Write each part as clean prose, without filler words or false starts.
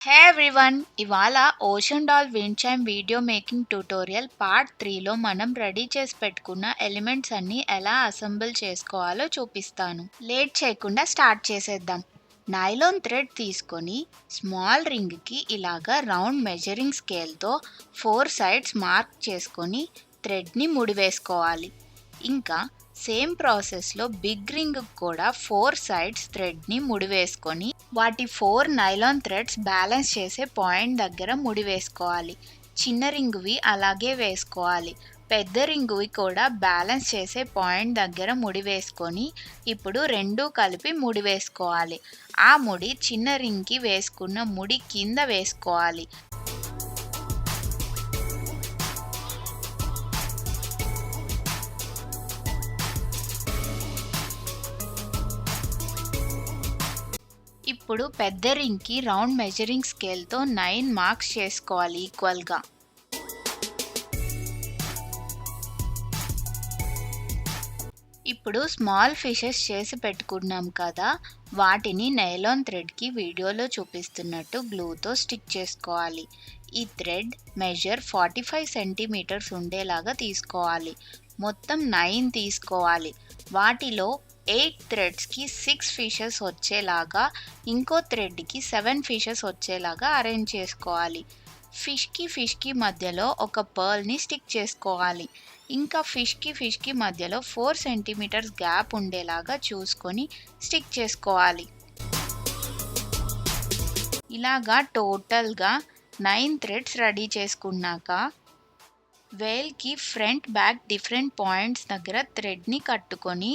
హే everyone! ఇవాళ ocean doll wind chime video making tutorial part 3లో మనం రెడీ చేసి పెట్టుకున్న ఎలిమెంట్స్ అన్నీ ఎలా అసెంబుల్ చేసుకోవాలో చూపిస్తాను. లేట్ చేయకుండా స్టార్ట్ చేసేద్దాం. నైలాన్ థ్రెడ్ తీసుకొని స్మాల్ రింగ్కి ఇలాగా రౌండ్ మెజరింగ్ స్కేల్తో 4 సైడ్స్ మార్క్ చేసుకొని థ్రెడ్ని ముడివేసుకోవాలి. ఇంకా సేమ్ ప్రాసెస్లో బిగ్ రింగ్ కూడా 4 సైడ్స్ థ్రెడ్ని ముడివేసుకొని వాటి 4 నైలాన్ థ్రెడ్స్ బ్యాలెన్స్ చేసే పాయింట్ దగ్గర ముడివేసుకోవాలి. చిన్న రింగువి అలాగే వేసుకోవాలి. పెద్ద రింగువి కూడా బ్యాలెన్స్ చేసే పాయింట్ దగ్గర ముడివేసుకొని ఇప్పుడు రెండూ కలిపి ముడివేసుకోవాలి. ఆ ముడి చిన్న రింగ్కి వేసుకున్న ముడి కింద వేసుకోవాలి. ఇప్పుడు పెద్ద రింగ్కి రౌండ్ మెజరింగ్ స్కేల్తో 9 మార్క్స్ చేసుకోవాలి ఈక్వల్గా. ఇప్పుడు స్మాల్ ఫిషెస్ చేసి పెట్టుకున్నాం కదా, వాటిని నైలాన్ థ్రెడ్కి వీడియోలో చూపిస్తున్నట్టు గ్లూతో స్టిక్ చేసుకోవాలి. ఈ థ్రెడ్ మెజర్ 45 సెంటీమీటర్స్ ఉండేలాగా తీసుకోవాలి. మొత్తం 9 తీసుకోవాలి. వాటిలో 8 థ్రెడ్స్కి 6 ఫిషెస్ వచ్చేలాగా, ఇంకో థ్రెడ్కి 7 ఫిషెస్ వచ్చేలాగా అరేంజ్ చేసుకోవాలి. ఫిష్కి మధ్యలో ఒక పర్ల్ని స్టిక్ చేసుకోవాలి. ఇంకా ఫిష్కి మధ్యలో 4 సెంటీమీటర్స్ గ్యాప్ ఉండేలాగా చూసుకొని స్టిక్ చేసుకోవాలి. ఇలాగా టోటల్గా 9 థ్రెడ్స్ రెడీ చేసుకున్నాక వేల్కి ఫ్రంట్ బ్యాక్ డిఫరెంట్ పాయింట్స్ దగ్గర థ్రెడ్ని కట్టుకొని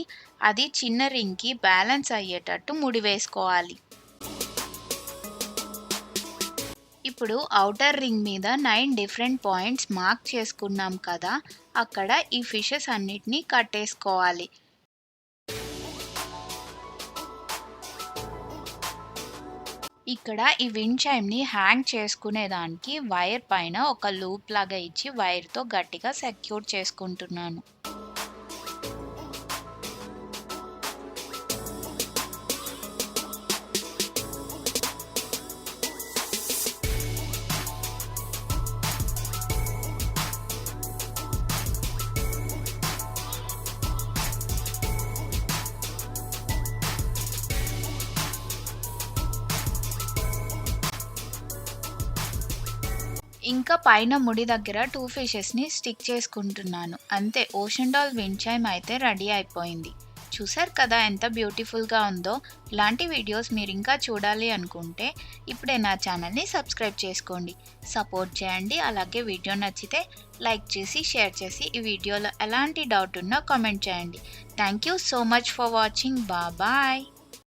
అది చిన్న రింగ్కి బ్యాలెన్స్ అయ్యేటట్టు ముడివేసుకోవాలి. ఇప్పుడు ఔటర్ రింగ్ మీద 9 డిఫరెంట్ పాయింట్స్ మార్క్ చేసుకున్నాం కదా, అక్కడ ఈ ఫిషెస్ అన్నిటినీ కట్టేసుకోవాలి. ఇక్కడ ఈ విండ్ చైమ్ని హ్యాంగ్ చేసుకునేదానికి వైర్ పైన ఒక లూప్ లాగా ఇచ్చి వైర్తో గట్టిగా సెక్యూర్ చేసుకుంటున్నాను. ఇంకా పైన ముడి దగ్గర 2 ఫిషెస్ని స్టిక్ చేసుకుంటున్నాను. అంతే, ఓషన్ డాల్ విండ్ చైమ్ అయితే రెడీ అయిపోయింది. చూసారు కదా ఎంత బ్యూటిఫుల్గా ఉందో. ఇలాంటి వీడియోస్ మీరు ఇంకా చూడాలి అనుకుంటే ఇప్పుడే నా ఛానల్ని సబ్స్క్రైబ్ చేసుకోండి, సపోర్ట్ చేయండి. అలాగే వీడియో నచ్చితే లైక్ చేసి షేర్ చేసి ఈ వీడియోలో ఎలాంటి డౌట్ ఉన్నా కామెంట్ చేయండి. Thank you so much for watching. Bye.